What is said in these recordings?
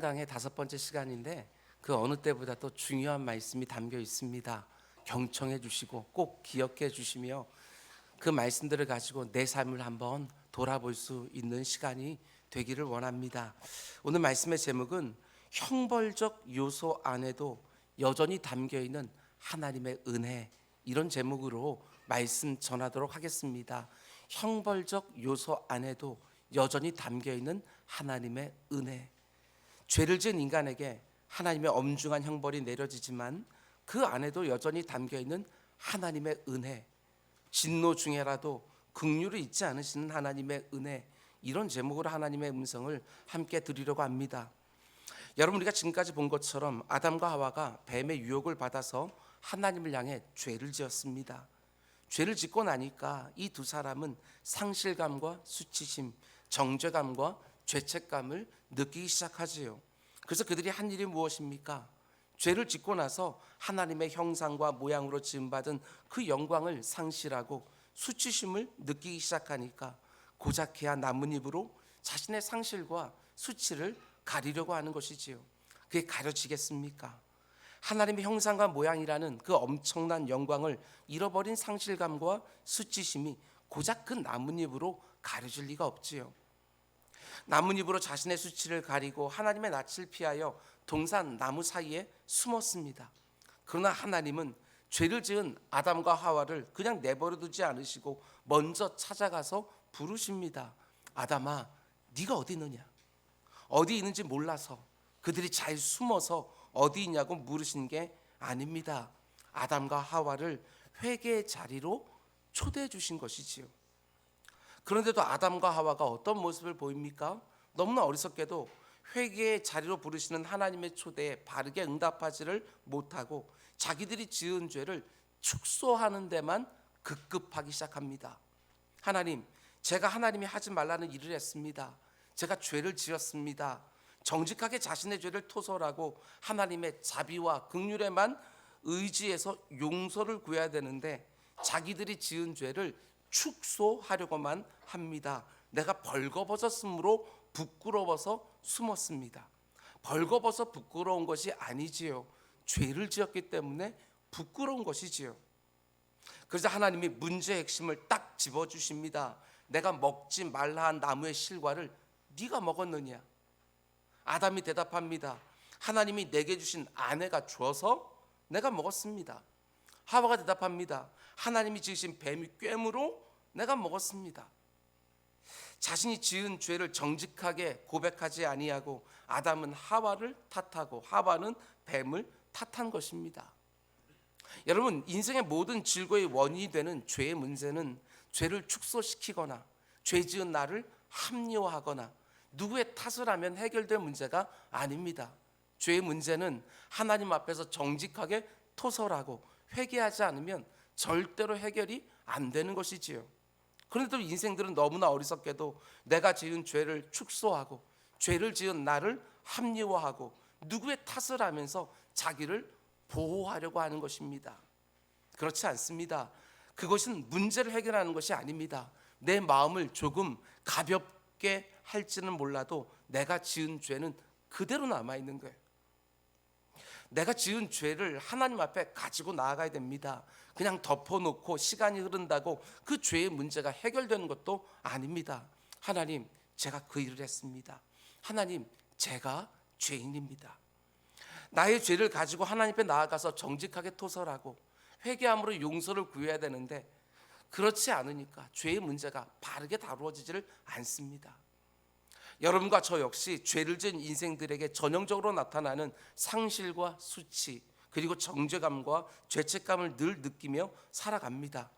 강의 5번째 시간인데 그 어느 때보다 또 중요한 말씀이 담겨 있습니다. 경청해 주시고 꼭 기억해 주시며 그 말씀들을 가지고 내 삶을 한번 돌아볼 수 있는 시간이 되기를 원합니다. 오늘 말씀의 제목은 형벌적 요소 안에도 여전히 담겨 있는 하나님의 은혜, 이런 제목으로 말씀 전하도록 하겠습니다. 형벌적 요소 안에도 여전히 담겨 있는 하나님의 은혜. 죄를 지은 인간에게 하나님의 엄중한 형벌이 내려지지만 그 안에도 여전히 담겨 있는 하나님의 은혜, 진노 중에라도 긍휼을 잊지 않으시는 하나님의 은혜, 이런 제목으로 하나님의 음성을 함께 드리려고 합니다. 여러분, 우리가 지금까지 본 것처럼 아담과 하와가 뱀의 유혹을 받아서 하나님을 향해 죄를 지었습니다. 죄를 짓고 나니까 이 두 사람은 상실감과 수치심, 정죄감과 죄책감을 느끼기 시작하지요. 그래서 그들이 한 일이 무엇입니까? 죄를 짓고 나서 하나님의 형상과 모양으로 지음받은 그 영광을 상실하고 수치심을 느끼기 시작하니까 고작해야 나뭇잎으로 자신의 상실과 수치를 가리려고 하는 것이지요. 그게 가려지겠습니까? 하나님의 형상과 모양이라는 그 엄청난 영광을 잃어버린 상실감과 수치심이 고작 그 나뭇잎으로 가려질 리가 없지요. 나뭇잎으로 자신의 수치를 가리고 하나님의 낯을 피하여 동산 나무 사이에 숨었습니다. 그러나 하나님은 죄를 지은 아담과 하와를 그냥 내버려 두지 않으시고 먼저 찾아가서 부르십니다. 아담아, 네가 어디 있느냐? 어디 있는지 몰라서 그들이 잘 숨어서 어디 있냐고 물으신 게 아닙니다. 아담과 하와를 회개의 자리로 초대해 주신 것이지요. 그런데도 아담과 하와가 어떤 모습을 보입니까? 너무나 어리석게도 회개의 자리로 부르시는 하나님의 초대에 바르게 응답하지를 못하고 자기들이 지은 죄를 축소하는 데만 급급하기 시작합니다. 하나님, 제가 하나님이 하지 말라는 일을 했습니다. 제가 죄를 지었습니다. 정직하게 자신의 죄를 토설하고 하나님의 자비와 긍휼에만 의지해서 용서를 구해야 되는데 자기들이 지은 죄를 축소하려고만 합니다. 내가 벌거벗었으므로 부끄러워서 숨었습니다. 벌거벗어 부끄러운 것이 아니지요. 죄를 지었기 때문에 부끄러운 것이지요. 그래서 하나님이 문제의 핵심을 딱 집어주십니다. 내가 먹지 말라 한 나무의 실과를 네가 먹었느냐? 아담이 대답합니다. 하나님이 내게 주신 아내가 줘서 내가 먹었습니다. 하와가 대답합니다. 하나님이 지으신 뱀이 꿰므로 내가 먹었습니다. 자신이 지은 죄를 정직하게 고백하지 아니하고 아담은 하와를 탓하고 하와는 뱀을 탓한 것입니다. 여러분, 인생의 모든 즐거움의 원인이 되는 죄의 문제는 죄를 축소시키거나 죄 지은 나를 합리화하거나 누구의 탓을 하면 해결될 문제가 아닙니다. 죄의 문제는 하나님 앞에서 정직하게 토설하고 회개하지 않으면 절대로 해결이 안 되는 것이지요. 그런데도 인생들은 너무나 어리석게도 내가 지은 죄를 축소하고 죄를 지은 나를 합리화하고 누구의 탓을 하면서 자기를 보호하려고 하는 것입니다. 그렇지 않습니다. 그것은 문제를 해결하는 것이 아닙니다. 내 마음을 조금 가볍게 할지는 몰라도 내가 지은 죄는 그대로 남아있는 거예요. 내가 지은 죄를 하나님 앞에 가지고 나아가야 됩니다. 그냥 덮어놓고 시간이 흐른다고 그 죄의 문제가 해결되는 것도 아닙니다. 하나님, 제가 그 일을 했습니다. 하나님, 제가 죄인입니다. 나의 죄를 가지고 하나님 앞에 나아가서 정직하게 토설하고 회개함으로 용서를 구해야 되는데 그렇지 않으니까 죄의 문제가 바르게 다루어지지를 않습니다. 여러분과 저 역시 죄를 지은 인생들에게 전형적으로 나타나는 상실과 수치 그리고 정죄감과 죄책감을 늘 느끼며 살아갑니다.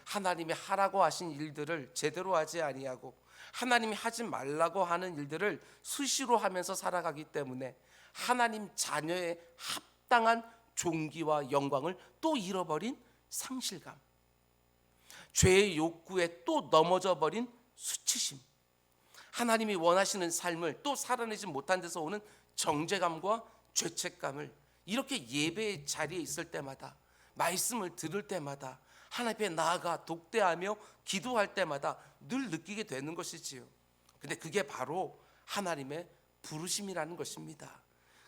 하나님이 하라고 하신 일들을 제대로 하지 아니하고 하나님이 하지 말라고 하는 일들을 수시로 하면서 살아가기 때문에 하나님 자녀의 합당한 존귀와 영광을 또 잃어버린 상실감, 죄의 욕구에 또 넘어져 버린 수치심, 하나님이 원하시는 삶을 또 살아내지 못한 데서 오는 정죄감과 죄책감을 이렇게 예배의 자리에 있을 때마다 말씀을 들을 때마다 하나님 앞에 나아가 독대하며 기도할 때마다 늘 느끼게 되는 것이지요. 근데 그게 바로 하나님의 부르심이라는 것입니다.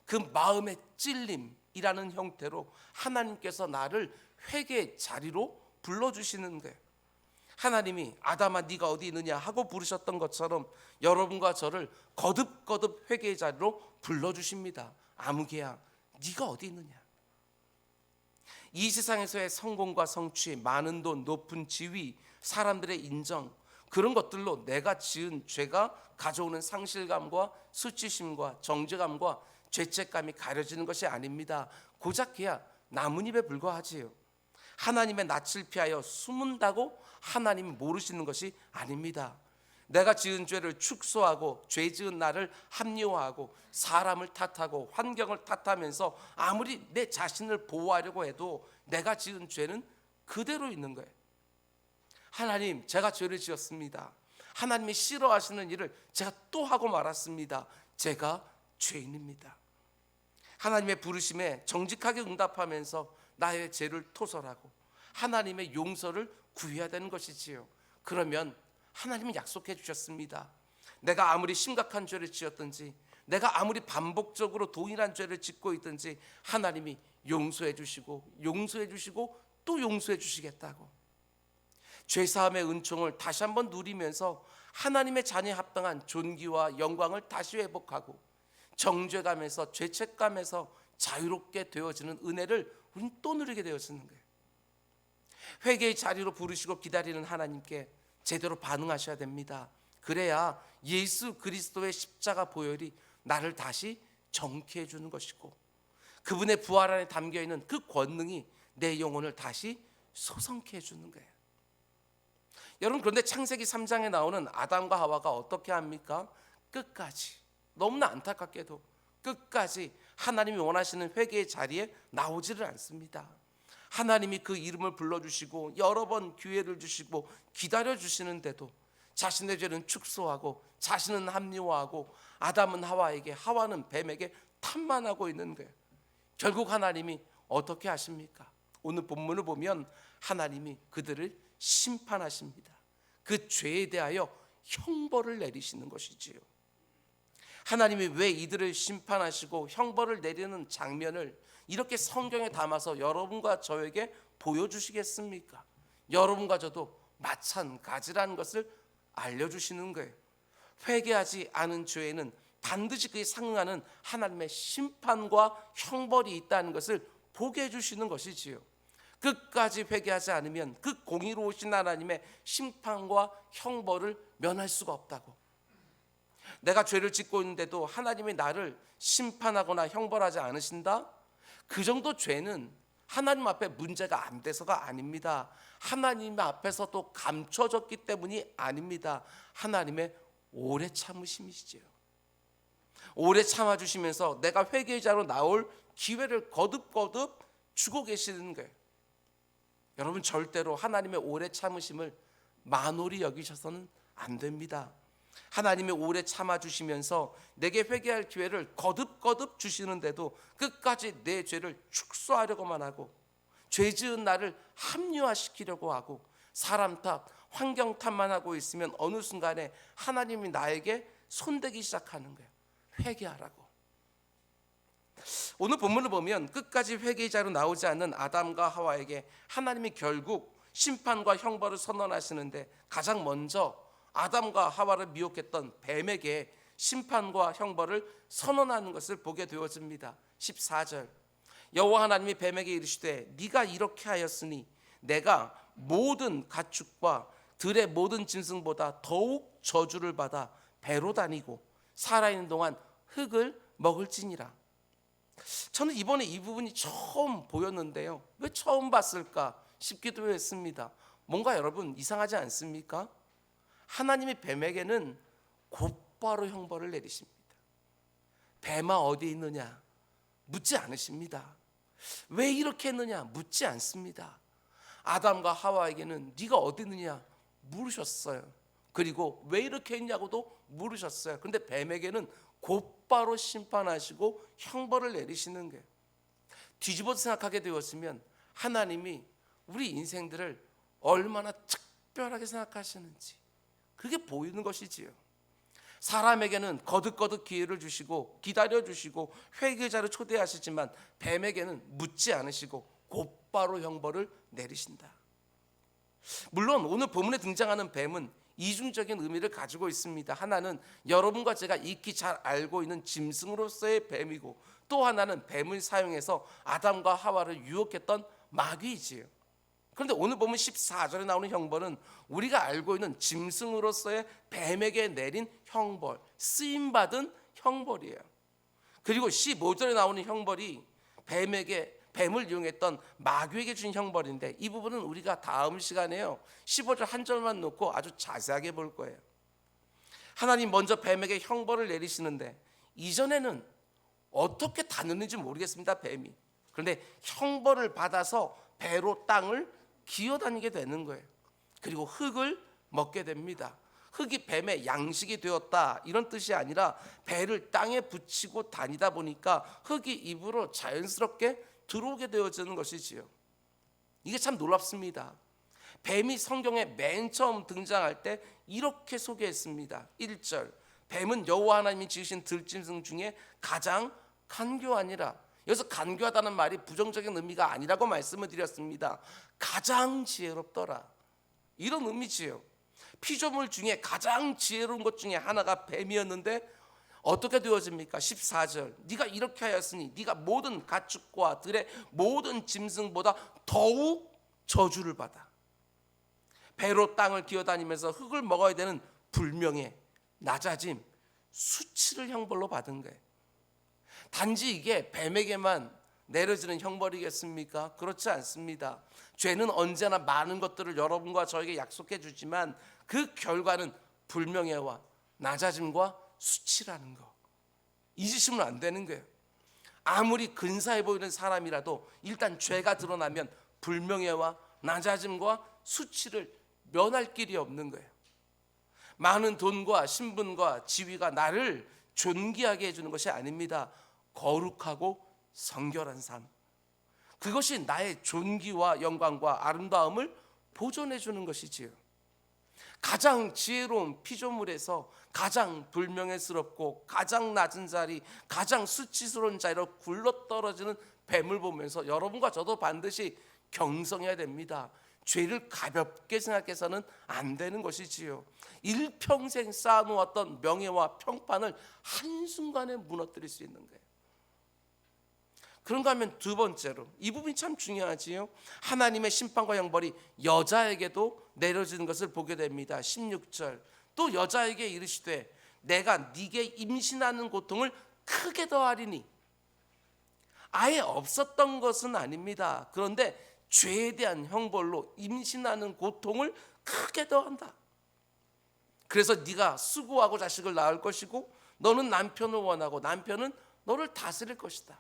그 마음의 찔림이라는 형태로 하나님께서 나를 회개의 자리로 불러주시는 거예요. 하나님이 아담아 네가 어디 있느냐 하고 부르셨던 것처럼 여러분과 저를 거듭거듭 회개의 자리로 불러주십니다. 아무개야 네가 어디 있느냐. 이 세상에서의 성공과 성취, 많은 돈, 높은 지위, 사람들의 인정, 그런 것들로 내가 지은 죄가 가져오는 상실감과 수치심과 정죄감과 죄책감이 가려지는 것이 아닙니다. 고작 해야 나뭇잎에 불과하지요. 하나님의 낯을 피하여 숨은다고 하나님이 모르시는 것이 아닙니다. 내가 지은 죄를 축소하고 죄 지은 나를 합리화하고 사람을 탓하고 환경을 탓하면서 아무리 내 자신을 보호하려고 해도 내가 지은 죄는 그대로 있는 거예요. 하나님, 제가 죄를 지었습니다. 하나님이 싫어하시는 일을 제가 또 하고 말았습니다. 제가 죄인입니다. 하나님의 부르심에 정직하게 응답하면서 나의 죄를 토설하고 하나님의 용서를 구해야 되는 것이지요. 그러면 하나님은 약속해 주셨습니다. 내가 아무리 심각한 죄를 지었든지, 내가 아무리 반복적으로 동일한 죄를 짓고 있든지 하나님이 용서해 주시고 용서해 주시고 또 용서해 주시겠다고. 죄사함의 은총을 다시 한번 누리면서 하나님의 자녀에 합당한 존귀와 영광을 다시 회복하고 정죄감에서 죄책감에서 자유롭게 되어지는 은혜를 우린 또 누리게 되어지는 거예요. 회개의 자리로 부르시고 기다리는 하나님께 제대로 반응하셔야 됩니다. 그래야 예수 그리스도의 십자가 보혈이 나를 다시 정케해 주는 것이고 그분의 부활 안에 담겨있는 그 권능이 내 영혼을 다시 소성케 해주는 거예요. 여러분, 그런데 창세기 3장에 나오는 아담과 하와가 어떻게 합니까? 끝까지, 너무나 안타깝게도 끝까지 하나님이 원하시는 회개의 자리에 나오지를 않습니다. 하나님이 그 이름을 불러주시고 여러 번 기회를 주시고 기다려주시는데도 자신의 죄는 축소하고 자신은 합리화하고 아담은 하와에게, 하와는 뱀에게 탐만하고 있는 거예요. 결국 하나님이 어떻게 하십니까? 오늘 본문을 보면 하나님이 그들을 심판하십니다. 그 죄에 대하여 형벌을 내리시는 것이지요. 하나님이 왜 이들을 심판하시고 형벌을 내리는 장면을 이렇게 성경에 담아서 여러분과 저에게 보여주시겠습니까? 여러분과 저도 마찬가지라는 것을 알려주시는 거예요. 회개하지 않은 죄에는 반드시 그에 상응하는 하나님의 심판과 형벌이 있다는 것을 보게 해주시는 것이지요. 끝까지 회개하지 않으면 그 공의로우신 하나님의 심판과 형벌을 면할 수가 없다고. 내가 죄를 짓고 있는데도 하나님이 나를 심판하거나 형벌하지 않으신다? 그 정도 죄는 하나님 앞에 문제가 안 돼서가 아닙니다. 하나님 앞에서 또 감춰졌기 때문이 아닙니다. 하나님의 오래 참으심이시지요. 오래 참아주시면서 내가 회개자로 나올 기회를 거듭거듭 주고 계시는 거예요. 여러분, 절대로 하나님의 오래 참으심을 만홀히 여기셔서는 안 됩니다. 하나님이 오래 참아주시면서 내게 회개할 기회를 거듭거듭 주시는데도 끝까지 내 죄를 축소하려고만 하고 죄 지은 나를 합리화시키려고 하고 사람 탓, 환경 탓만 하고 있으면 어느 순간에 하나님이 나에게 손대기 시작하는 거예요. 회개하라고. 오늘 본문을 보면 끝까지 회개자로 나오지 않는 아담과 하와에게 하나님이 결국 심판과 형벌을 선언하시는데 가장 먼저 아담과 하와를 미혹했던 뱀에게 심판과 형벌을 선언하는 것을 보게 되어집니다. 14절, 여호와 하나님이 뱀에게 이르시되 네가 이렇게 하였으니 내가 모든 가축과 들의 모든 짐승보다 더욱 저주를 받아 배로 다니고 살아있는 동안 흙을 먹을지니라. 저는 이번에 이 부분이 처음 보였는데요, 왜 처음 봤을까 싶기도 했습니다. 뭔가 여러분 이상하지 않습니까? 하나님이 뱀에게는 곧바로 형벌을 내리십니다. 뱀아 어디 있느냐 묻지 않으십니다. 왜 이렇게 했느냐 묻지 않습니다. 아담과 하와에게는 네가 어디 있느냐 물으셨어요. 그리고 왜 이렇게 했냐고도 물으셨어요. 그런데 뱀에게는 곧바로 심판하시고 형벌을 내리시는 거예요. 뒤집어서 생각하게 되었으면 하나님이 우리 인생들을 얼마나 특별하게 생각하시는지 그게 보이는 것이지요. 사람에게는 거듭거듭 기회를 주시고 기다려 주시고 회개자를 초대하시지만 뱀에게는 묻지 않으시고 곧바로 형벌을 내리신다. 물론 오늘 본문에 등장하는 뱀은 이중적인 의미를 가지고 있습니다. 하나는 여러분과 제가 익히 잘 알고 있는 짐승으로서의 뱀이고, 또 하나는 뱀을 사용해서 아담과 하와를 유혹했던 마귀이지요. 그런데 오늘 보면 14절에 나오는 형벌은 우리가 알고 있는 짐승으로서의 뱀에게 내린 형벌, 쓰임받은 형벌이에요. 그리고 15절에 나오는 형벌이 뱀을 이용했던 마귀에게 준 형벌인데, 이 부분은 우리가 다음 시간에요 15절 한 절만 놓고 아주 자세하게 볼 거예요. 하나님 먼저 뱀에게 형벌을 내리시는데 이전에는 어떻게 다녔는지 모르겠습니다, 뱀이. 그런데 형벌을 받아서 배로 땅을 기어다니게 되는 거예요. 그리고 흙을 먹게 됩니다. 흙이 뱀의 양식이 되었다, 이런 뜻이 아니라 배를 땅에 붙이고 다니다 보니까 흙이 입으로 자연스럽게 들어오게 되어지는 것이지요. 이게 참 놀랍습니다. 뱀이 성경에 맨 처음 등장할 때 이렇게 소개했습니다. 1절, 뱀은 여호와 하나님이 지으신 들짐승 중에 가장 간교하니라. 여기서 간교하다는 말이 부정적인 의미가 아니라고 말씀을 드렸습니다. 가장 지혜롭더라, 이런 의미지요. 피조물 중에 가장 지혜로운 것 중에 하나가 뱀이었는데 어떻게 되어집니까? 14절, 네가 이렇게 하였으니 네가 모든 가축과 들의 모든 짐승보다 더욱 저주를 받아. 배로 땅을 기어다니면서 흙을 먹어야 되는 불명예, 낮아짐, 수치를 형벌로 받은 거예요. 단지 이게 뱀에게만 내려지는 형벌이겠습니까? 그렇지 않습니다. 죄는 언제나 많은 것들을 여러분과 저에게 약속해 주지만 그 결과는 불명예와 낮아짐과 수치라는 거, 잊으시면 안 되는 거예요. 아무리 근사해 보이는 사람이라도 일단 죄가 드러나면 불명예와 낮아짐과 수치를 면할 길이 없는 거예요. 많은 돈과 신분과 지위가 나를 존귀하게 해주는 것이 아닙니다. 거룩하고 성결한 삶, 그것이 나의 존귀와 영광과 아름다움을 보존해 주는 것이지요. 가장 지혜로운 피조물에서 가장 불명예스럽고 가장 낮은 자리, 가장 수치스러운 자리로 굴러떨어지는 뱀을 보면서 여러분과 저도 반드시 경성해야 됩니다. 죄를 가볍게 생각해서는 안 되는 것이지요. 일평생 쌓아놓았던 명예와 평판을 한순간에 무너뜨릴 수 있는 거예요. 그런가 하면 두 번째로, 이 부분이 참 중요하지요. 하나님의 심판과 형벌이 여자에게도 내려지는 것을 보게 됩니다. 16절, 또 여자에게 이르시되 내가 네게 임신하는 고통을 크게 더하리니. 아예 없었던 것은 아닙니다. 그런데 죄에 대한 형벌로 임신하는 고통을 크게 더한다. 그래서 네가 수고하고 자식을 낳을 것이고 너는 남편을 원하고 남편은 너를 다스릴 것이다.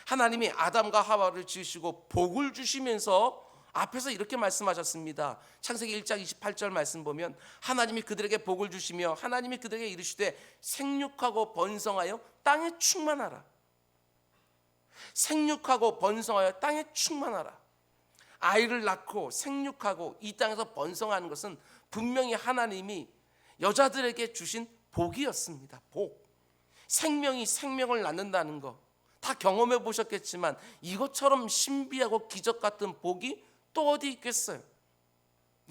하나님이 아담과 하와를 지으시고 복을 주시면서 앞에서 이렇게 말씀하셨습니다. 창세기 1장 28절 말씀 보면 하나님이 그들에게 복을 주시며 하나님이 그들에게 이르시되 생육하고 번성하여 땅에 충만하라. 생육하고 번성하여 땅에 충만하라. 아이를 낳고 생육하고 이 땅에서 번성하는 것은 분명히 하나님이 여자들에게 주신 복이었습니다. 복. 생명이 생명을 낳는다는 것 다 경험해 보셨겠지만 이것처럼 신비하고 기적 같은 복이 또 어디 있겠어요?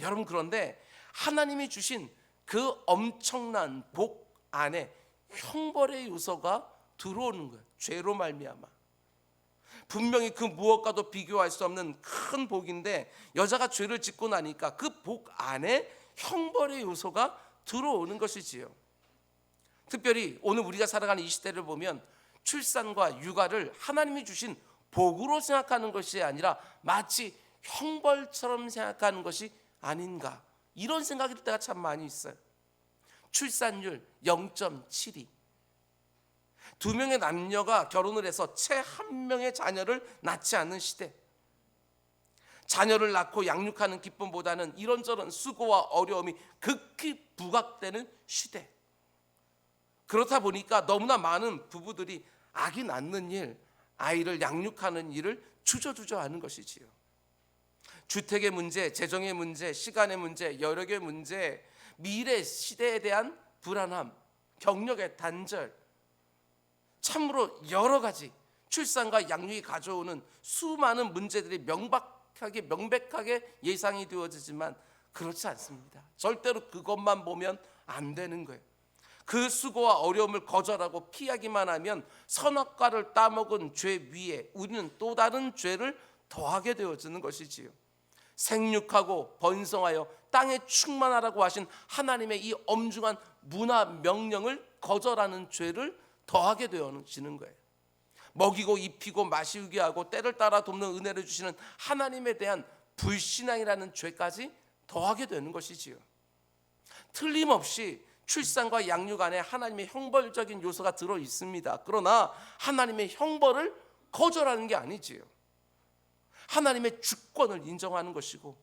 여러분, 그런데 하나님이 주신 그 엄청난 복 안에 형벌의 요소가 들어오는 거예요. 죄로 말미암아. 분명히 그 무엇과도 비교할 수 없는 큰 복인데 여자가 죄를 짓고 나니까 그 복 안에 형벌의 요소가 들어오는 것이지요. 특별히 오늘 우리가 살아가는 이 시대를 보면 출산과 육아를 하나님이 주신 복으로 생각하는 것이 아니라 마치 형벌처럼 생각하는 것이 아닌가, 이런 생각이 들 때가 참 많이 있어요. 출산율 0.72, 2명의 남녀가 결혼을 해서 채 1명의 자녀를 낳지 않는 시대, 자녀를 낳고 양육하는 기쁨보다는 이런저런 수고와 어려움이 극히 부각되는 시대. 그렇다 보니까 너무나 많은 부부들이 아기 낳는 일, 아이를 양육하는 일을 주저주저하는 것이지요. 주택의 문제, 재정의 문제, 시간의 문제, 여력의 문제, 미래 시대에 대한 불안함, 경력의 단절, 참으로 여러 가지 출산과 양육이 가져오는 수많은 문제들이 명백하게 예상이 되어지지만 그렇지 않습니다. 절대로 그것만 보면 안 되는 거예요. 그 수고와 어려움을 거절하고 피하기만 하면 선악과를 따먹은 죄 위에 우리는 또 다른 죄를 더하게 되어지는 것이지요. 생육하고 번성하여 땅에 충만하라고 하신 하나님의 이 엄중한 문화 명령을 거절하는 죄를 더하게 되어지는 거예요. 먹이고 입히고 마시게 하고 때를 따라 돕는 은혜를 주시는 하나님에 대한 불신앙이라는 죄까지 더하게 되는 것이지요. 틀림없이 출산과 양육 안에 하나님의 형벌적인 요소가 들어 있습니다. 그러나 하나님의 형벌을 거절하는 게 아니지요. 하나님의 주권을 인정하는 것이고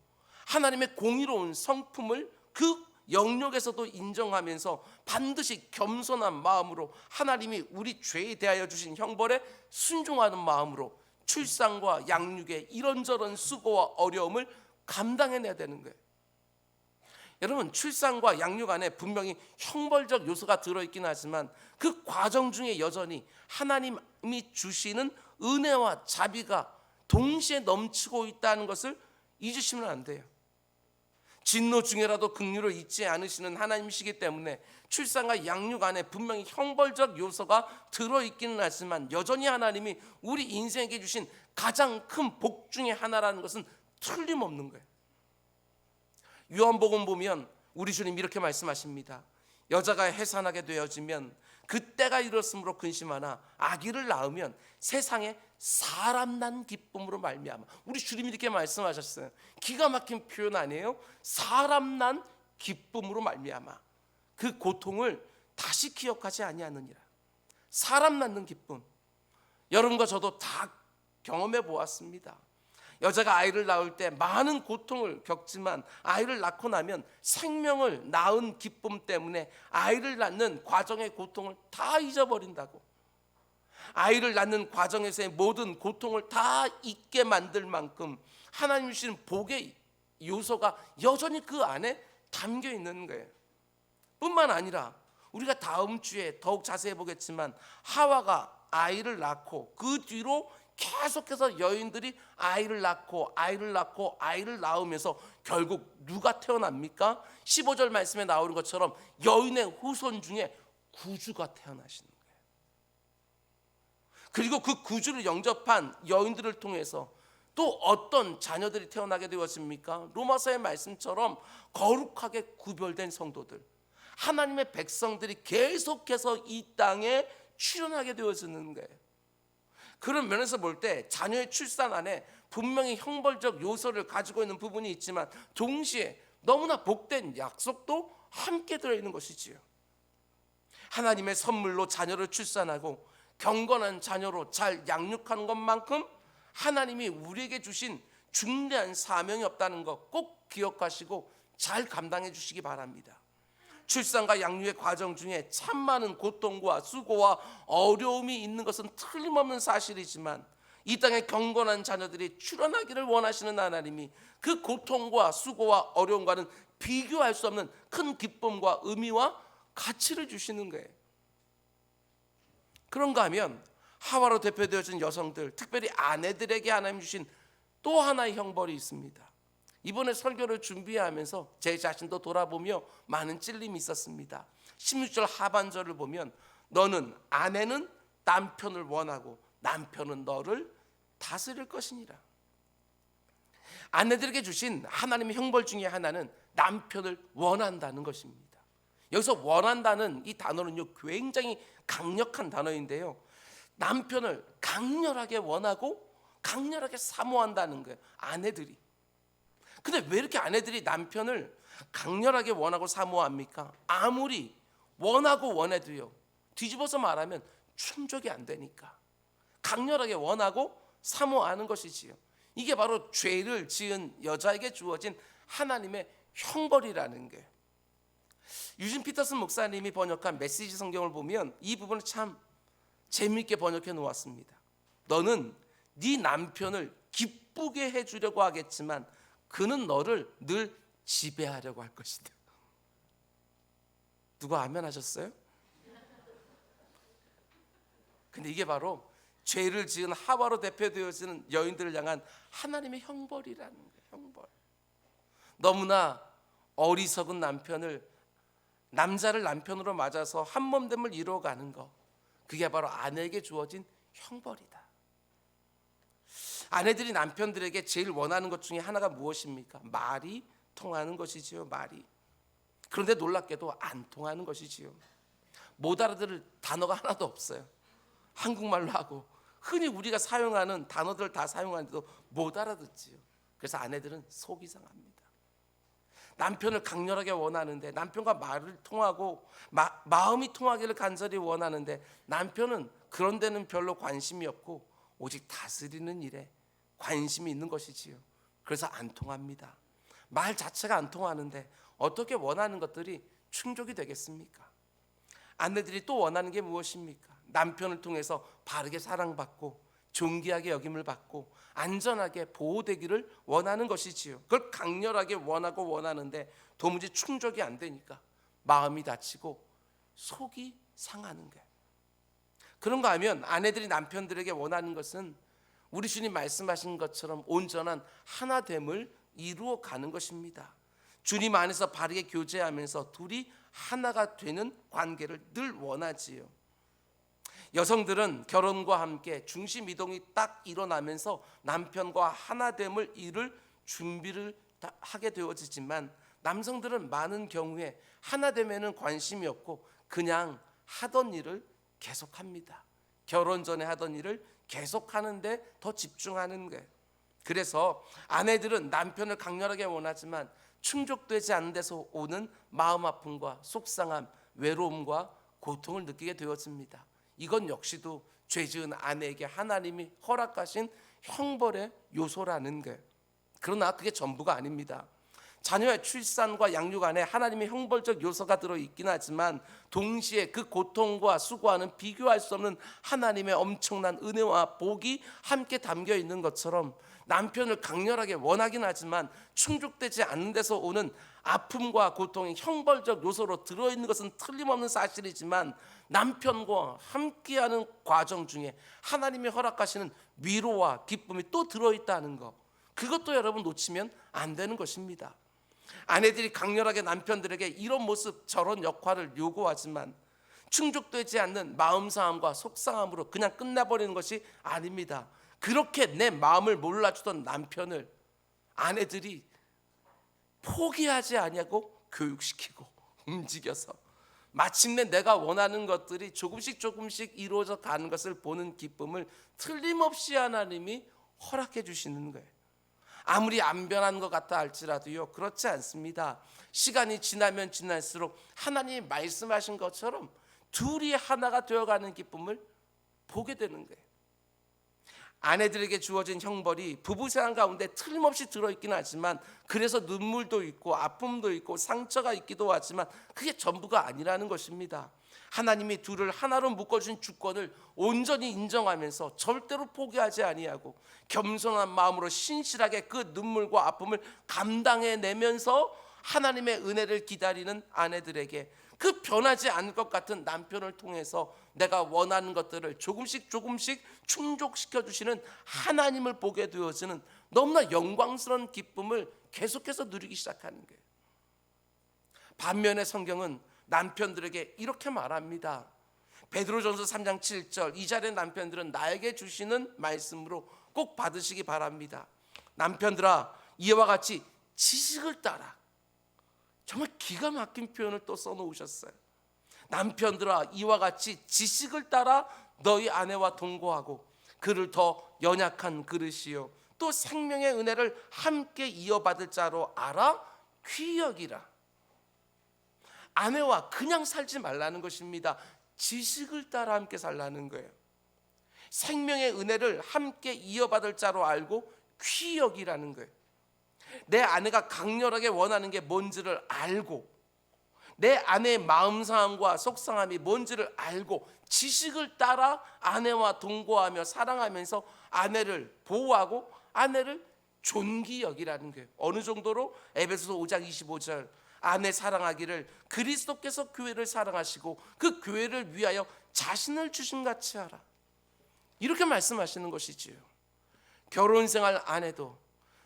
하나님의 공의로운 성품을 그 영역에서도 인정하면서 반드시 겸손한 마음으로 하나님이 우리 죄에 대하여 주신 형벌에 순종하는 마음으로 출산과 양육의 이런저런 수고와 어려움을 감당해내야 되는 거예요. 여러분, 출산과 양육 안에 분명히 형벌적 요소가 들어있긴 하지만 그 과정 중에 여전히 하나님이 주시는 은혜와 자비가 동시에 넘치고 있다는 것을 잊으시면 안 돼요. 진노 중에라도 긍휼을 잊지 않으시는 하나님이시기 때문에 출산과 양육 안에 분명히 형벌적 요소가 들어있기는 하지만 여전히 하나님이 우리 인생에게 주신 가장 큰 복 중에 하나라는 것은 틀림없는 거예요. 요한복음 보면 우리 주님 이렇게 말씀하십니다. 여자가 해산하게 되어지면 그때가 이렇으므로 근심하나 아기를 낳으면 세상에 사람 난 기쁨으로 말미암아. 우리 주님이 이렇게 말씀하셨어요. 기가 막힌 표현 아니에요? 사람 난 기쁨으로 말미암아. 그 고통을 다시 기억하지 아니하느니라. 사람 낳는 기쁨, 여러분과 저도 다 경험해 보았습니다. 여자가 아이를 낳을 때 많은 고통을 겪지만 아이를 낳고 나면 생명을 낳은 기쁨 때문에 아이를 낳는 과정의 고통을 다 잊어버린다고. 아이를 낳는 과정에서의 모든 고통을 다 잊게 만들 만큼 하나님 주신 복의 요소가 여전히 그 안에 담겨 있는 거예요. 뿐만 아니라 우리가 다음 주에 더욱 자세히 보겠지만 하와가 아이를 낳고 그 뒤로 계속해서 여인들이 아이를 낳으면서 결국 누가 태어납니까? 15절 말씀에 나오는 것처럼 여인의 후손 중에 구주가 태어나시는 거예요. 그리고 그 구주를 영접한 여인들을 통해서 또 어떤 자녀들이 태어나게 되었습니까? 로마서의 말씀처럼 거룩하게 구별된 성도들, 하나님의 백성들이 계속해서 이 땅에 출현하게 되어지는 거예요. 그런 면에서 볼 때 자녀의 출산 안에 분명히 형벌적 요소를 가지고 있는 부분이 있지만 동시에 너무나 복된 약속도 함께 들어있는 것이지요. 하나님의 선물로 자녀를 출산하고 경건한 자녀로 잘 양육하는 것만큼 하나님이 우리에게 주신 중대한 사명이 없다는 것 꼭 기억하시고 잘 감당해 주시기 바랍니다. 출산과 양육의 과정 중에 참 많은 고통과 수고와 어려움이 있는 것은 틀림없는 사실이지만 이 땅에 경건한 자녀들이 출현하기를 원하시는 하나님이 그 고통과 수고와 어려움과는 비교할 수 없는 큰 기쁨과 의미와 가치를 주시는 거예요. 그런가 하면 하와로 대표되어진 여성들, 특별히 아내들에게 하나님 주신 또 하나의 형벌이 있습니다. 이번에 설교를 준비하면서 제 자신도 돌아보며 많은 찔림이 있었습니다. 16절 하반절을 보면 너는 아내는 남편을 원하고 남편은 너를 다스릴 것이니라. 아내들에게 주신 하나님의 형벌 중에 하나는 남편을 원한다는 것입니다. 여기서 원한다는 이 단어는요 굉장히 강력한 단어인데요, 남편을 강렬하게 원하고 강렬하게 사모한다는 거예요, 아내들이. 근데 왜 이렇게 아내들이 남편을 강렬하게 원하고 사모합니까? 아무리 원하고 원해도요, 뒤집어서 말하면 충족이 안 되니까 강렬하게 원하고 사모하는 것이지요. 이게 바로 죄를 지은 여자에게 주어진 하나님의 형벌이라는 게. 유진 피터슨 목사님이 번역한 메시지 성경을 보면 이 부분을 참 재미있게 번역해 놓았습니다. 너는 네 남편을 기쁘게 해주려고 하겠지만 그는 너를 늘 지배하려고 할 것이다. 누가 아멘 하셨어요? 근데 이게 바로 죄를 지은 하와로 대표되어지는 여인들을 향한 하나님의 형벌이라는 거예요. 형벌. 너무나 어리석은 남자를 남편으로 맞아서 한몸됨을 이루어가는 거, 그게 바로 아내에게 주어진 형벌이다. 아내들이 남편들에게 제일 원하는 것 중에 하나가 무엇입니까? 말이 통하는 것이지요. 말이. 그런데 놀랍게도 안 통하는 것이지요. 못 알아들을 단어가 하나도 없어요. 한국말로 하고 흔히 우리가 사용하는 단어들 다 사용하는데도 못 알아듣지요. 그래서 아내들은 속이 상합니다. 남편을 강렬하게 원하는데, 남편과 말을 통하고 마음이 통하기를 간절히 원하는데, 남편은 그런 데는 별로 관심이 없고 오직 다스리는 일에 관심이 있는 것이지요. 그래서 안 통합니다. 말 자체가 안 통하는데 어떻게 원하는 것들이 충족이 되겠습니까? 아내들이 또 원하는 게 무엇입니까? 남편을 통해서 바르게 사랑받고 존귀하게 여김을 받고 안전하게 보호되기를 원하는 것이지요. 그걸 강렬하게 원하고 원하는데 도무지 충족이 안 되니까 마음이 다치고 속이 상하는 거예요. 그런가 하면 아내들이 남편들에게 원하는 것은 우리 주님 말씀하신 것처럼 온전한 하나됨을 이루어 가는 것입니다. 주님 안에서 바르게 교제하면서 둘이 하나가 되는 관계를 늘 원하지요. 여성들은 결혼과 함께 중심 이동이 딱 일어나면서 남편과 하나됨을 이룰 준비를 하게 되어지지만, 남성들은 많은 경우에 하나됨에는 관심이 없고 그냥 하던 일을 계속합니다. 결혼 전에 하던 일을 계속하는데 더 집중하는 거예요. 그래서 아내들은 남편을 강렬하게 원하지만 충족되지 않는 데서 오는 마음 아픔과 속상함, 외로움과 고통을 느끼게 되어집니다. 이건 역시도 죄지은 아내에게 하나님이 허락하신 형벌의 요소라는 거예요. 그러나 그게 전부가 아닙니다. 자녀의 출산과 양육 안에 하나님의 형벌적 요소가 들어있긴 하지만 동시에 그 고통과 수고와는 비교할 수 없는 하나님의 엄청난 은혜와 복이 함께 담겨 있는 것처럼, 남편을 강렬하게 원하긴 하지만 충족되지 않는 데서 오는 아픔과 고통이 형벌적 요소로 들어있는 것은 틀림없는 사실이지만, 남편과 함께하는 과정 중에 하나님이 허락하시는 위로와 기쁨이 또 들어있다는 것, 그것도 여러분 놓치면 안 되는 것입니다. 아내들이 강렬하게 남편들에게 이런 모습 저런 역할을 요구하지만 충족되지 않는 마음상함과 속상함으로 그냥 끝나버리는 것이 아닙니다. 그렇게 내 마음을 몰라주던 남편을 아내들이 포기하지 아니하고 교육시키고 움직여서 마침내 내가 원하는 것들이 조금씩 이루어져 가는 것을 보는 기쁨을 틀림없이 하나님이 허락해 주시는 거예요. 아무리 안 변한 것 같다 할지라도요, 그렇지 않습니다. 시간이 지나면 지날수록 하나님이 말씀하신 것처럼 둘이 하나가 되어가는 기쁨을 보게 되는 거예요. 아내들에게 주어진 형벌이 부부생활 가운데 틀림없이 들어있긴 하지만, 그래서 눈물도 있고 아픔도 있고 상처가 있기도 하지만 그게 전부가 아니라는 것입니다. 하나님이 둘을 하나로 묶어준 주권을 온전히 인정하면서 절대로 포기하지 아니하고 겸손한 마음으로 신실하게 그 눈물과 아픔을 감당해내면서 하나님의 은혜를 기다리는 아내들에게 그 변하지 않을 것 같은 남편을 통해서 내가 원하는 것들을 조금씩 충족시켜 주시는 하나님을 보게 되어지는 너무나 영광스러운 기쁨을 계속해서 누리기 시작하는 거예요. 반면에 성경은 남편들에게 이렇게 말합니다. 베드로전서 3장 7절, 이 자리에 남편들은 나에게 주시는 말씀으로 꼭 받으시기 바랍니다. 남편들아, 이와 같이 지식을 따라. 정말 기가 막힌 표현을 또 써놓으셨어요. 남편들아, 이와 같이 지식을 따라 너희 아내와 동거하고 그를 더 연약한 그릇이요 또 생명의 은혜를 함께 이어받을 자로 알아 귀히 여기라. 아내와 그냥 살지 말라는 것입니다. 지식을 따라 함께 살라는 거예요. 생명의 은혜를 함께 이어받을 자로 알고 귀히 여기라는 거예요. 내 아내가 강렬하게 원하는 게 뭔지를 알고, 내 아내의 마음상함과 속상함이 뭔지를 알고 지식을 따라 아내와 동거하며 사랑하면서 아내를 보호하고 아내를 존귀 여기라는 거예요. 어느 정도로? 에베소서 5장 25절, 아내 사랑하기를 그리스도께서 교회를 사랑하시고 그 교회를 위하여 자신을 주심같이 하라. 이렇게 말씀하시는 것이지요. 결혼 생활 안 해도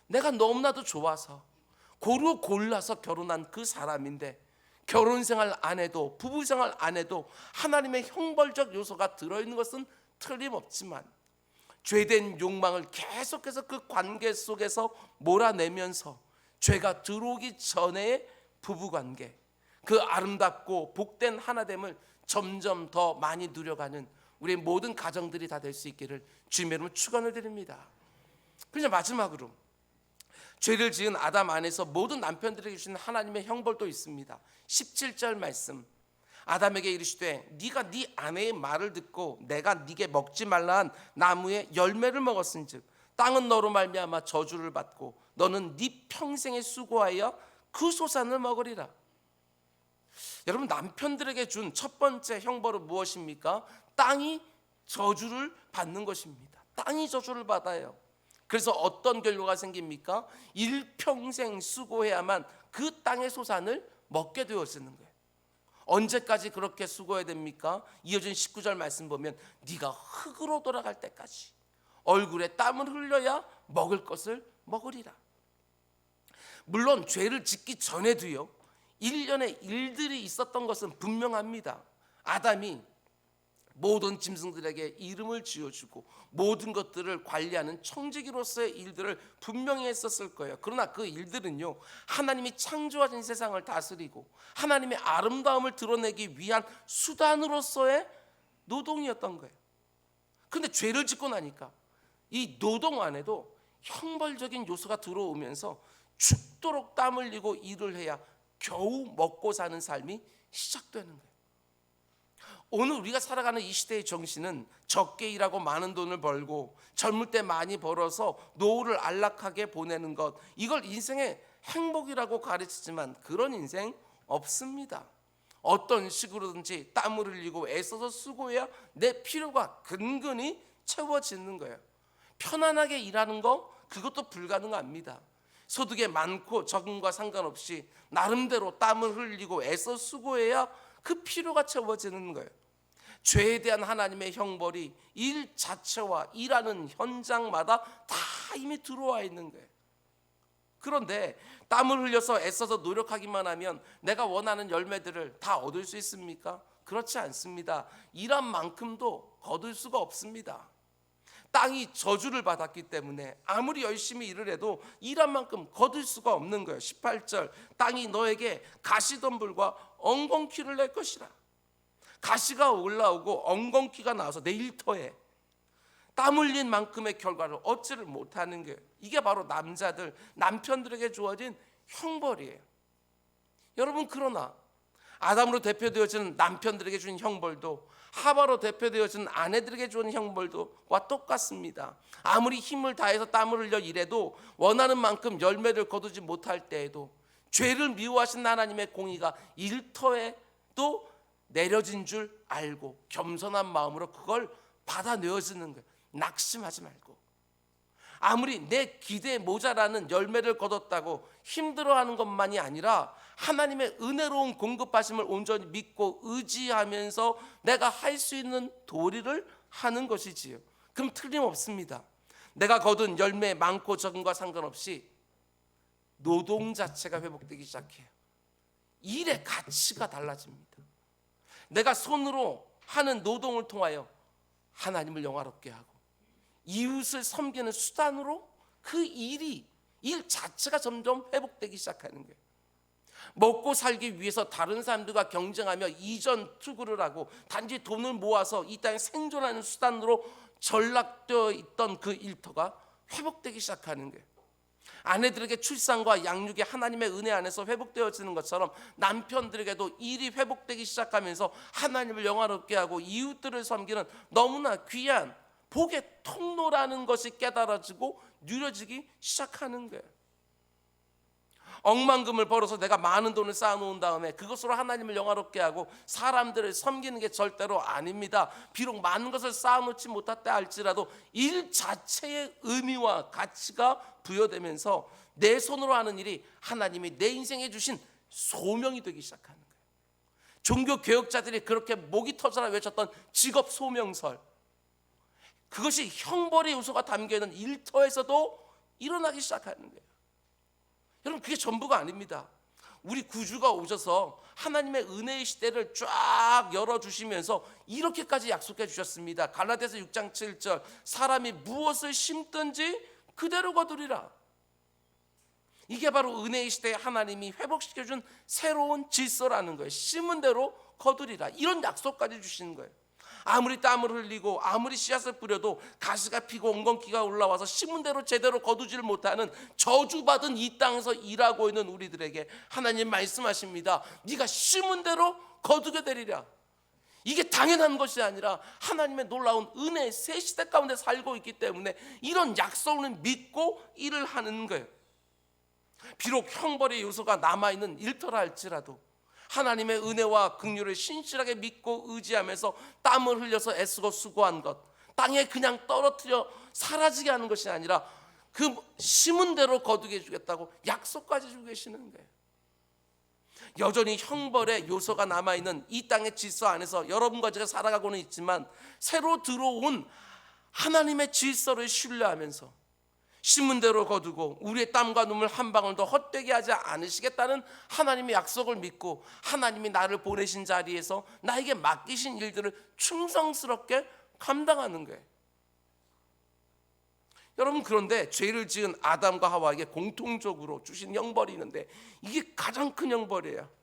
내가 너무나도 좋아서 고루 골라서 결혼한 그 사람인데, 결혼 생활 안 해도 부부 생활 안 해도 하나님의 형벌적 요소가 들어있는 것은 틀림없지만, 죄된 욕망을 계속해서 그 관계 속에서 몰아내면서 죄가 들어오기 전에 부부관계, 그 아름답고 복된 하나됨을 점점 더 많이 누려가는 우리 모든 가정들이 다 될 수 있기를 주님의 이름으로 축원을 드립니다. 그래서 마지막으로 죄를 지은 아담 안에서 모든 남편들에게 주신 하나님의 형벌도 있습니다. 17절 말씀, 아담에게 이르시되 네가 네 아내의 말을 듣고 내가 네게 먹지 말라 한 나무의 열매를 먹었은즉 땅은 너로 말미암아 저주를 받고 너는 네 평생에 수고하여 그 소산을 먹으리라. 여러분, 남편들에게 준 첫 번째 형벌은 무엇입니까? 땅이 저주를 받는 것입니다. 땅이 저주를 받아요. 그래서 어떤 결과가 생깁니까? 일평생 수고해야만 그 땅의 소산을 먹게 되어지는 거예요. 언제까지 그렇게 수고해야 됩니까? 이어진 19절 말씀 보면 네가 흙으로 돌아갈 때까지 얼굴에 땀을 흘려야 먹을 것을 먹으리라. 물론 죄를 짓기 전에도요, 일련의 일들이 있었던 것은 분명합니다. 아담이 모든 짐승들에게 이름을 지어주고 모든 것들을 관리하는 청지기로서의 일들을 분명히 했었을 거예요. 그러나 그 일들은요, 하나님이 창조하신 세상을 다스리고 하나님의 아름다움을 드러내기 위한 수단으로서의 노동이었던 거예요. 그런데 죄를 짓고 나니까 이 노동 안에도 형벌적인 요소가 들어오면서 죽도록 땀 흘리고 일을 해야 겨우 먹고 사는 삶이 시작되는 거예요. 오늘 우리가 살아가는 이 시대의 정신은 적게 일하고 많은 돈을 벌고 젊을 때 많이 벌어서 노후를 안락하게 보내는 것, 이걸 인생의 행복이라고 가르치지만 그런 인생 없습니다. 어떤 식으로든지 땀을 흘리고 애써서 수고해야 내 필요가 근근히 채워지는 거예요. 편안하게 일하는 거, 그것도 불가능합니다. 소득이 많고 적은과 상관없이 나름대로 땀을 흘리고 애써 수고해야 그 필요가 채워지는 거예요. 죄에 대한 하나님의 형벌이 일 자체와 일하는 현장마다 다 이미 들어와 있는 거예요. 그런데 땀을 흘려서 애써서 노력하기만 하면 내가 원하는 열매들을 다 얻을 수 있습니까? 그렇지 않습니다. 일한 만큼도 거둘 수가 없습니다. 땅이 저주를 받았기 때문에 아무리 열심히 일을 해도 일한 만큼 거둘 수가 없는 거예요. 18절, 땅이 너에게 가시덤불과 엉겅퀴를 낼 것이라. 가시가 올라오고 엉겅퀴가 나와서 내 일터에 땀 흘린 만큼의 결과를 얻지를 못하는 거예요. 이게 바로 남자들, 남편들에게 주어진 형벌이에요. 여러분, 그러나 아담으로 대표되어지는 남편들에게 주는 형벌도 하와로 대표되어진 아내들에게 주는 형벌도와 똑같습니다. 아무리 힘을 다해서 땀을 흘려 일해도 원하는 만큼 열매를 거두지 못할 때에도 죄를 미워하신 하나님의 공의가 일터에 또 내려진 줄 알고 겸손한 마음으로 그걸 받아내어지는 거예요. 낙심하지 말고. 아무리 내 기대에 모자라는 열매를 거뒀다고 힘들어하는 것만이 아니라 하나님의 은혜로운 공급하심을 온전히 믿고 의지하면서 내가 할 수 있는 도리를 하는 것이지요. 그럼 틀림없습니다. 내가 거둔 열매 많고 적은과 상관없이 노동 자체가 회복되기 시작해요. 일의 가치가 달라집니다. 내가 손으로 하는 노동을 통하여 하나님을 영화롭게 하고 이웃을 섬기는 수단으로 그 일 자체가 점점 회복되기 시작하는 거예요. 먹고 살기 위해서 다른 사람들과 경쟁하며 이전 투구를 하고 단지 돈을 모아서 이 땅에 생존하는 수단으로 전락되어 있던 그 일터가 회복되기 시작하는 거예요. 아내들에게 출산과 양육이 하나님의 은혜 안에서 회복되어지는 것처럼 남편들에게도 일이 회복되기 시작하면서 하나님을 영화롭게 하고 이웃들을 섬기는 너무나 귀한 복의 통로라는 것이 깨달아지고 누려지기 시작하는 거예요. 억만금을 벌어서 내가 많은 돈을 쌓아놓은 다음에 그것으로 하나님을 영화롭게 하고 사람들을 섬기는 게 절대로 아닙니다. 비록 많은 것을 쌓아놓지 못했다 할지라도 일 자체의 의미와 가치가 부여되면서 내 손으로 하는 일이 하나님이 내 인생에 주신 소명이 되기 시작하는 거예요. 종교 개혁자들이 그렇게 목이 터져라 외쳤던 직업 소명설, 그것이 형벌의 요소가 담겨있는 일터에서도 일어나기 시작하는 거예요. 여러분, 그게 전부가 아닙니다. 우리 구주가 오셔서 하나님의 은혜의 시대를 쫙 열어주시면서 이렇게까지 약속해 주셨습니다. 갈라디아서 6장 7절, 사람이 무엇을 심든지 그대로 거두리라. 이게 바로 은혜의 시대에 하나님이 회복시켜준 새로운 질서라는 거예요. 심은 대로 거두리라, 이런 약속까지 주시는 거예요. 아무리 땀을 흘리고 아무리 씨앗을 뿌려도 가시가 피고 엉겅퀴가 올라와서 심은 대로 제대로 거두지를 못하는 저주받은 이 땅에서 일하고 있는 우리들에게 하나님 말씀하십니다. 네가 심은 대로 거두게 되리라. 이게 당연한 것이 아니라 하나님의 놀라운 은혜의 새 시대 가운데 살고 있기 때문에 이런 약속을 믿고 일을 하는 거예요. 비록 형벌의 요소가 남아있는 일터라 할지라도 하나님의 은혜와 긍휼을 신실하게 믿고 의지하면서 땀을 흘려서 애쓰고 수고한 것, 땅에 그냥 떨어뜨려 사라지게 하는 것이 아니라 그 심은 대로 거두게 해주겠다고 약속까지 주고 계시는 거예요. 여전히 형벌의 요소가 남아있는 이 땅의 질서 안에서 여러분과 제가 살아가고는 있지만, 새로 들어온 하나님의 질서를 신뢰하면서 심은 대로 거두고 우리의 땀과 눈물 한 방울도 헛되게 하지 않으시겠다는 하나님의 약속을 믿고 하나님이 나를 보내신 자리에서 나에게 맡기신 일들을 충성스럽게 감당하는 거예요. 여러분, 그런데 죄를 지은 아담과 하와에게 공통적으로 주신 형벌이 있는데 이게 가장 큰 형벌이에요.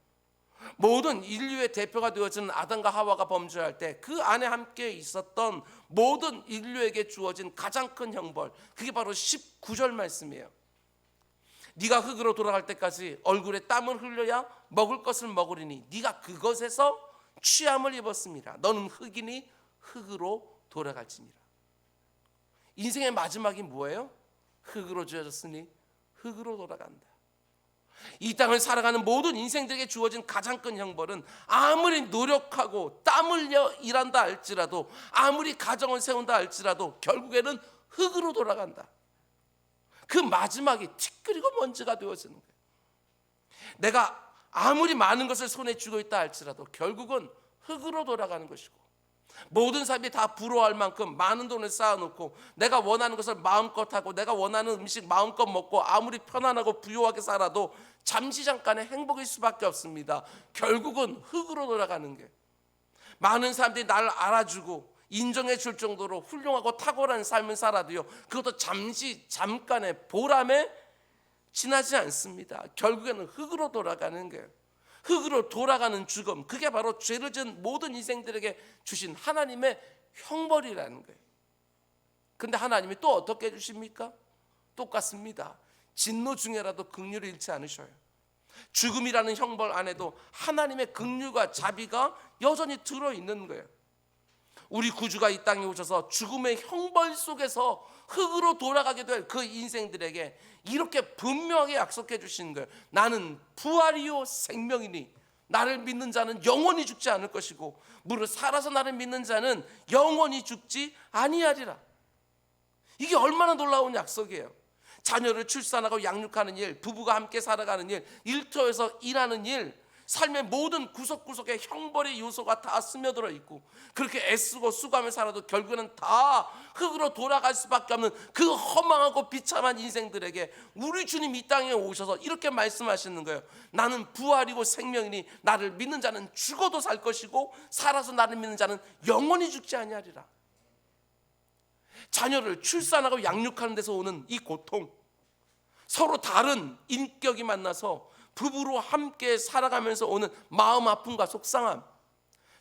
모든 인류의 대표가 되어지는 아담과 하와가 범죄할 때 그 안에 함께 있었던 모든 인류에게 주어진 가장 큰 형벌, 그게 바로 19절 말씀이에요. 네가 흙으로 돌아갈 때까지 얼굴에 땀을 흘려야 먹을 것을 먹으리니 네가 그것에서 취함을 입었습니다. 너는 흙이니 흙으로 돌아갈지니라. 인생의 마지막이 뭐예요? 흙으로 지어졌으니 흙으로 돌아간다. 이 땅을 살아가는 모든 인생들에게 주어진 가장 큰 형벌은 아무리 노력하고 땀 흘려 일한다 할지라도, 아무리 가정을 세운다 할지라도 결국에는 흙으로 돌아간다. 그 마지막이 티끌이고 먼지가 되어지는 거예요. 내가 아무리 많은 것을 손에 쥐고 있다 할지라도 결국은 흙으로 돌아가는 것이고, 모든 사람이 다 부러워할 만큼 많은 돈을 쌓아놓고 내가 원하는 것을 마음껏 하고 내가 원하는 음식 마음껏 먹고 아무리 편안하고 부유하게 살아도 잠시 잠깐의 행복일 수밖에 없습니다. 결국은 흙으로 돌아가는 게, 많은 사람들이 나를 알아주고 인정해 줄 정도로 훌륭하고 탁월한 삶을 살아도요, 그것도 잠깐의 보람에 지나지 않습니다. 결국에는 흙으로 돌아가는 거예요. 흙으로 돌아가는 죽음, 그게 바로 죄를 지은 모든 인생들에게 주신 하나님의 형벌이라는 거예요. 근데 하나님이 또 어떻게 해주십니까? 똑같습니다. 진노 중에라도 긍휼을 잃지 않으셔요. 죽음이라는 형벌 안에도 하나님의 긍휼과 자비가 여전히 들어있는 거예요. 우리 구주가 이 땅에 오셔서 죽음의 형벌 속에서 흙으로 돌아가게 될 그 인생들에게 이렇게 분명하게 약속해 주시는 거예요. 나는 부활이요 생명이니 나를 믿는 자는 영원히 죽지 않을 것이고 무릇 살아서 나를 믿는 자는 영원히 죽지 아니하리라. 이게 얼마나 놀라운 약속이에요. 자녀를 출산하고 양육하는 일, 부부가 함께 살아가는 일, 일터에서 일하는 일, 삶의 모든 구석구석에 형벌의 요소가 다 스며들어 있고 그렇게 애쓰고 수고하며 살아도 결국에는 다 흙으로 돌아갈 수밖에 없는 그 허망하고 비참한 인생들에게 우리 주님 이 땅에 오셔서 이렇게 말씀하시는 거예요. 나는 부활이고 생명이니 나를 믿는 자는 죽어도 살 것이고 살아서 나를 믿는 자는 영원히 죽지 아니하리라. 자녀를 출산하고 양육하는 데서 오는 이 고통, 서로 다른 인격이 만나서 부부로 함께 살아가면서 오는 마음 아픔과 속상함,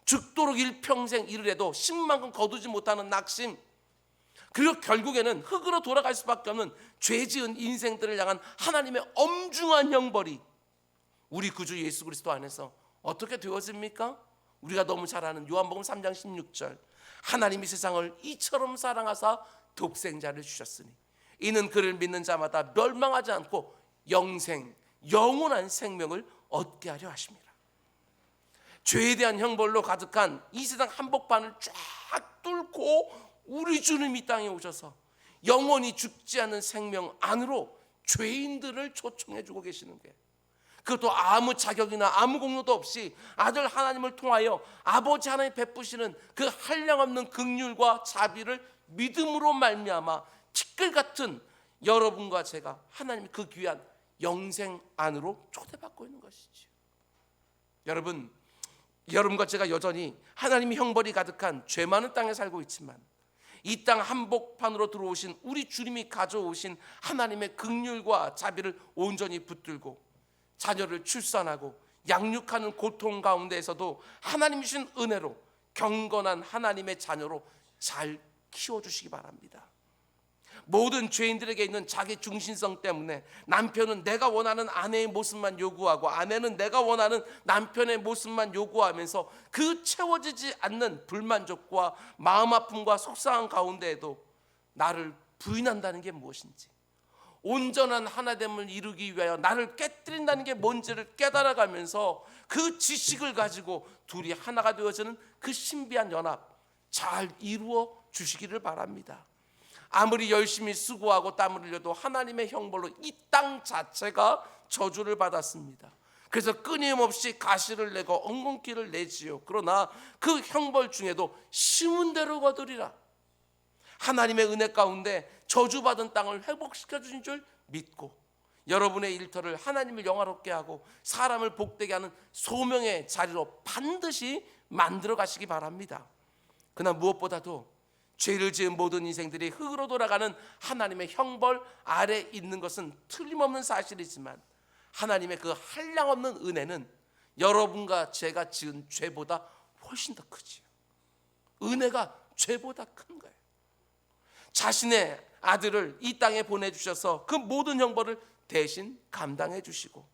죽도록 일평생 일을 해도 신만큼 거두지 못하는 낙심, 그리고 결국에는 흙으로 돌아갈 수밖에 없는 죄 지은 인생들을 향한 하나님의 엄중한 형벌이 우리 구주 예수 그리스도 안에서 어떻게 되어집니까? 우리가 너무 잘 아는 요한복음 3장 16절, 하나님이 세상을 이처럼 사랑하사 독생자를 주셨으니 이는 그를 믿는 자마다 멸망하지 않고 영원한 생명을 얻게 하려 하십니다. 죄에 대한 형벌로 가득한 이 세상 한복판을 쫙 뚫고 우리 주님 이 땅에 오셔서 영원히 죽지 않는 생명 안으로 죄인들을 초청해 주고 계시는 거예요. 그것도 아무 자격이나 아무 공로도 없이 아들 하나님을 통하여 아버지 하나님 베푸시는 그 한량없는 긍휼과 자비를 믿음으로 말미암아 티끌 같은 여러분과 제가 하나님의 그 귀한 영생 안으로 초대받고 있는 것이지요. 여러분, 여러분과 제가 여전히 하나님의 형벌이 가득한 죄 많은 땅에 살고 있지만 이 땅 한복판으로 들어오신 우리 주님이 가져오신 하나님의 긍휼과 자비를 온전히 붙들고 자녀를 출산하고 양육하는 고통 가운데에서도 하나님이 주신 은혜로 경건한 하나님의 자녀로 잘 키워주시기 바랍니다. 모든 죄인들에게 있는 자기 중심성 때문에 남편은 내가 원하는 아내의 모습만 요구하고 아내는 내가 원하는 남편의 모습만 요구하면서 그 채워지지 않는 불만족과 마음 아픔과 속상한 가운데에도 나를 부인한다는 게 무엇인지, 온전한 하나됨을 이루기 위하여 나를 깨뜨린다는 게 뭔지를 깨달아가면서 그 지식을 가지고 둘이 하나가 되어지는 그 신비한 연합 잘 이루어 주시기를 바랍니다. 아무리 열심히 수고하고 땀을 흘려도 하나님의 형벌로 이 땅 자체가 저주를 받았습니다. 그래서 끊임없이 가시를 내고 엉겅퀴를 내지요. 그러나 그 형벌 중에도 심은 대로 거두리라. 하나님의 은혜 가운데 저주받은 땅을 회복시켜 주신 줄 믿고 여러분의 일터를 하나님을 영화롭게 하고 사람을 복되게 하는 소명의 자리로 반드시 만들어 가시기 바랍니다. 그러나 무엇보다도 죄를 지은 모든 인생들이 흙으로 돌아가는 하나님의 형벌 아래 있는 것은 틀림없는 사실이지만 하나님의 그 한량없는 은혜는 여러분과 제가 지은 죄보다 훨씬 더 크지요. 은혜가 죄보다 큰 거예요. 자신의 아들을 이 땅에 보내주셔서 그 모든 형벌을 대신 감당해 주시고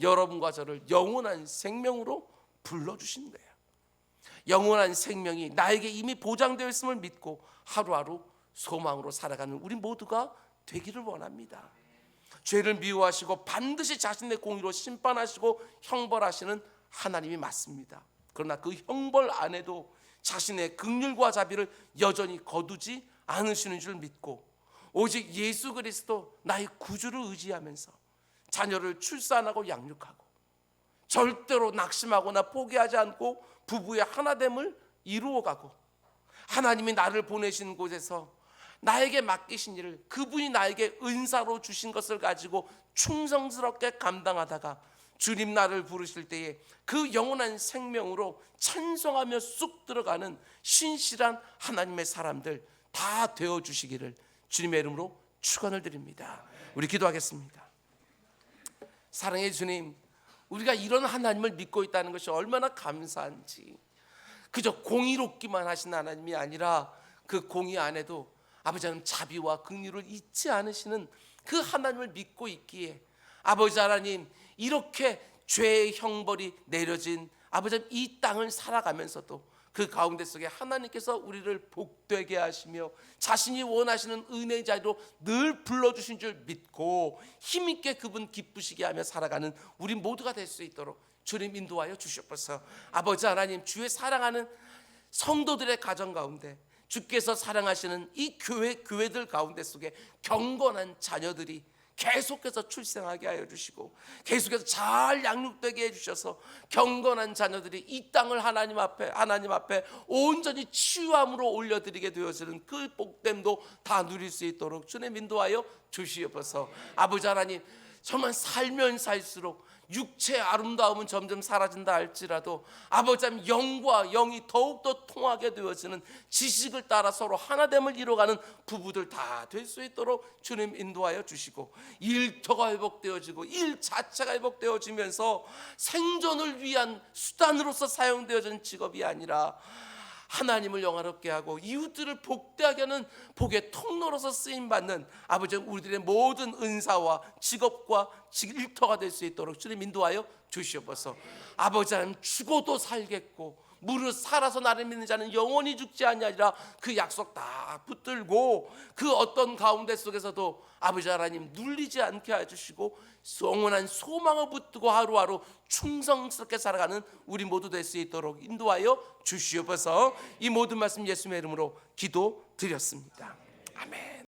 여러분과 저를 영원한 생명으로 불러주신 거예요. 영원한 생명이 나에게 이미 보장되어 있음을 믿고 하루하루 소망으로 살아가는 우리 모두가 되기를 원합니다. 죄를 미워하시고 반드시 자신의 공의로 심판하시고 형벌하시는 하나님이 맞습니다. 그러나 그 형벌 안에도 자신의 긍휼과 자비를 여전히 거두지 않으시는 줄 믿고 오직 예수 그리스도 나의 구주를 의지하면서 자녀를 출산하고 양육하고 절대로 낙심하거나 포기하지 않고 부부의 하나됨을 이루어가고 하나님이 나를 보내신 곳에서 나에게 맡기신 일을 그분이 나에게 은사로 주신 것을 가지고 충성스럽게 감당하다가 주님 나를 부르실 때에 그 영원한 생명으로 찬송하며 쑥 들어가는 신실한 하나님의 사람들 다 되어주시기를 주님의 이름으로 축원을 드립니다. 우리 기도하겠습니다. 사랑의 주님, 우리가 이런 하나님을 믿고 있다는 것이 얼마나 감사한지. 그저 공의롭기만 하신 하나님이 아니라 그 공의 안에도 아버지 하나님 자비와 긍휼을 잊지 않으시는 그 하나님을 믿고 있기에 아버지 하나님 이렇게 죄의 형벌이 내려진 아버지 하나님 이 땅을 살아가면서도 그 가운데 속에 하나님께서 우리를 복되게 하시며 자신이 원하시는 은혜의 자리로 늘 불러주신 줄 믿고 힘있게 그분 기쁘시게 하며 살아가는 우리 모두가 될 수 있도록 주님 인도하여 주시옵소서. 아버지 하나님, 주의 사랑하는 성도들의 가정 가운데 주께서 사랑하시는 이 교회들 가운데 속에 경건한 자녀들이 계속해서 출생하게 하여 주시고 계속해서 잘 양육되게 해주셔서 경건한 자녀들이 이 땅을 하나님 앞에 온전히 치유함으로 올려드리게 되어지는 그 복됨도 다 누릴 수 있도록 주님 인도하여 주시옵소서. 아버지 하나님, 정말 살면 살수록 육체의 아름다움은 점점 사라진다 할지라도 아버지 하나님 영과 영이 더욱더 통하게 되어지는 지식을 따라 서로 하나됨을 이루어가는 부부들 다 될 수 있도록 주님 인도하여 주시고 일터가 회복되어지고 일 자체가 회복되어지면서 생존을 위한 수단으로서 사용되어지는 직업이 아니라 하나님을 영화롭게 하고 이웃들을 복되하게 하는 복의 통로로서 쓰임받는 아버지 우리들의 모든 은사와 직업과 일터가 될 수 있도록 주님 인도하여 주시옵소서. 아버지 하나님, 죽어도 살겠고 무릇 살아서 나를 믿는 자는 영원히 죽지 아니하리라 그 약속 다 붙들고 그 어떤 가운데 속에서도 아버지 하나님 눌리지 않게 해주시고 영원한 소망을 붙들고 하루하루 충성스럽게 살아가는 우리 모두 될 수 있도록 인도하여 주시옵소서. 이 모든 말씀 예수님의 이름으로 기도드렸습니다. 아멘.